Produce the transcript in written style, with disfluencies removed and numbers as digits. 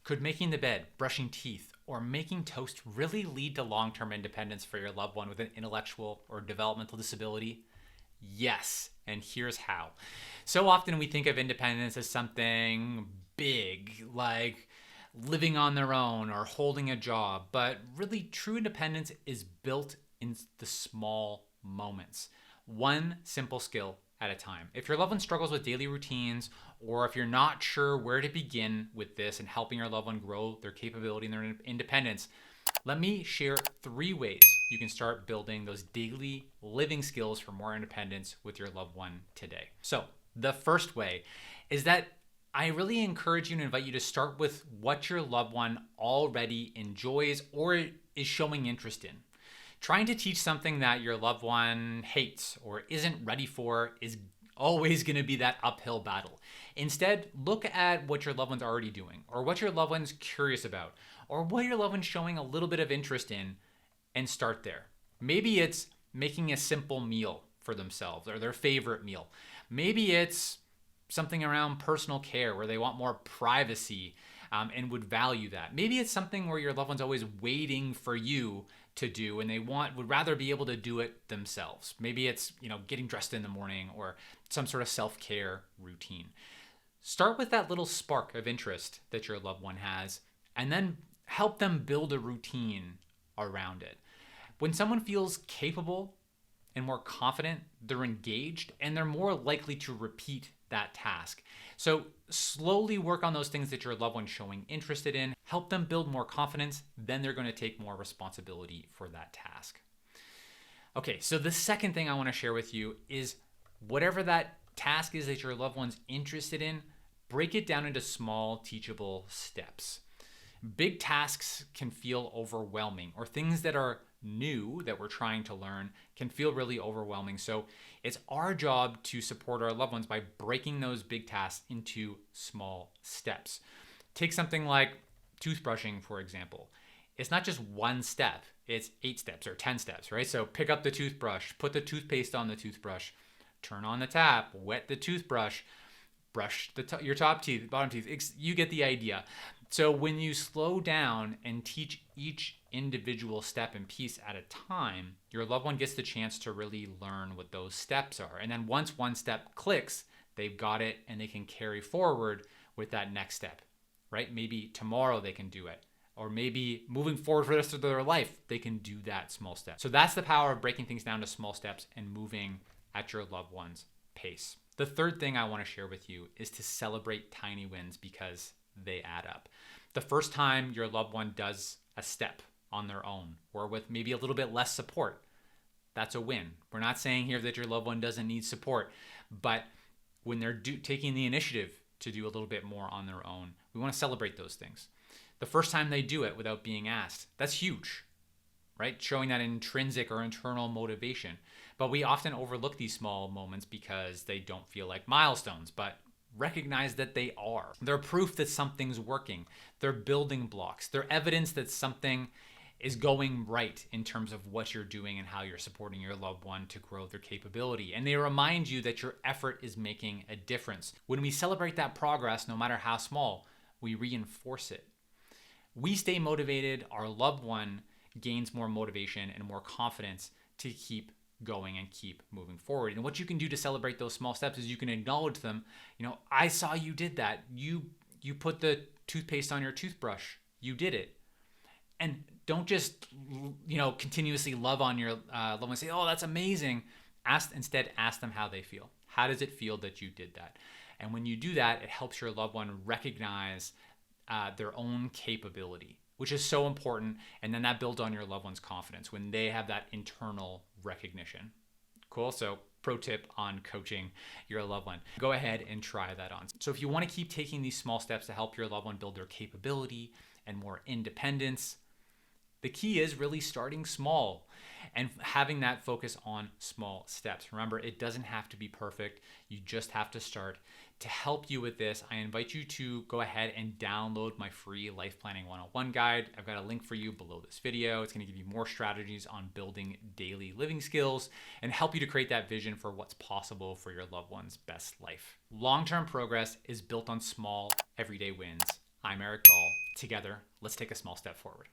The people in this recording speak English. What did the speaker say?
Could making the bed, brushing teeth, or making toast really lead to long-term independence for your loved one with an intellectual or developmental disability? Yes, and here's how. So often we think of independence as something big, like living on their own or holding a job, but really true independence is built in the small moments. One simple skill at a time. If your loved one struggles with daily routines, or if you're not sure where to begin with this and helping your loved one grow their capability and their independence, let me share 3 ways you can start building those daily living skills for more independence with your loved one today. So, the first way is that I really encourage you and invite you to start with what your loved one already enjoys or is showing interest in. Trying to teach something that your loved one hates or isn't ready for is always going to be that uphill battle. Instead, look at what your loved one's already doing, or what your loved one's curious about, or what your loved one's showing a little bit of interest in, and start there. Maybe it's making a simple meal for themselves or their favorite meal. Maybe it's something around personal care where they want more privacy and would value that. Maybe it's something where your loved one's always waiting for you to do and they would rather be able to do it themselves. Maybe it's, getting dressed in the morning or some sort of self-care routine. Start with that little spark of interest that your loved one has and then help them build a routine around it. When someone feels capable and more confident, they're engaged and they're more likely to repeat that task. So slowly work on those things that your loved one's showing interested in, help them build more confidence, then they're going to take more responsibility for that task. Okay, so the second thing I want to share with you is whatever that task is that your loved one's interested in, break it down into small, teachable steps. Big tasks can feel overwhelming, or things that are new that we're trying to learn can feel really overwhelming. So it's our job to support our loved ones by breaking those big tasks into small steps. Take something like toothbrushing, for example. It's not just one step, it's 8 steps or 10 steps, right? So pick up the toothbrush, put the toothpaste on the toothbrush, turn on the tap, wet the toothbrush, brush your top teeth, bottom teeth. You get the idea. So when you slow down and teach each individual step and piece at a time, your loved one gets the chance to really learn what those steps are. And then once one step clicks, they've got it and they can carry forward with that next step, right? Maybe tomorrow they can do it. Or maybe moving forward for the rest of their life, they can do that small step. So that's the power of breaking things down to small steps and moving at your loved one's pace. The third thing I want to share with you is to celebrate tiny wins because they add up. The first time your loved one does a step on their own or with maybe a little bit less support, that's a win. We're not saying here that your loved one doesn't need support, but when they're taking the initiative to do a little bit more on their own, we want to celebrate those things. The first time they do it without being asked, that's huge, right? Showing that intrinsic or internal motivation. But we often overlook these small moments because they don't feel like milestones, but recognize that they are. They're proof that something's working. They're building blocks. They're evidence that something is going right in terms of what you're doing and how you're supporting your loved one to grow their capability. And they remind you that your effort is making a difference. When we celebrate that progress, no matter how small, we reinforce it. We stay motivated, our loved one gains more motivation and more confidence to keep going and keep moving forward. And what you can do to celebrate those small steps is you can acknowledge them. I saw you did that. You put the toothpaste on your toothbrush. You did it. And don't just, continuously love on your loved one and say, oh, that's amazing. Instead, ask them how they feel. How does it feel that you did that? And when you do that, it helps your loved one recognize their own capability, which is so important. And then that builds on your loved one's confidence when they have that internal recognition. Cool. So pro tip on coaching your loved one. Go ahead and try that on. So if you want to keep taking these small steps to help your loved one build their capability and more independence, the key is really starting small and having that focus on small steps. Remember, it doesn't have to be perfect. You just have to start. To help you with this, I invite you to go ahead and download my free Life Planning 101 guide. I've got a link for you below this video. It's going to give you more strategies on building daily living skills and help you to create that vision for what's possible for your loved one's best life. Long-term progress is built on small, everyday wins. I'm Eric Gall. Together, let's take a small step forward.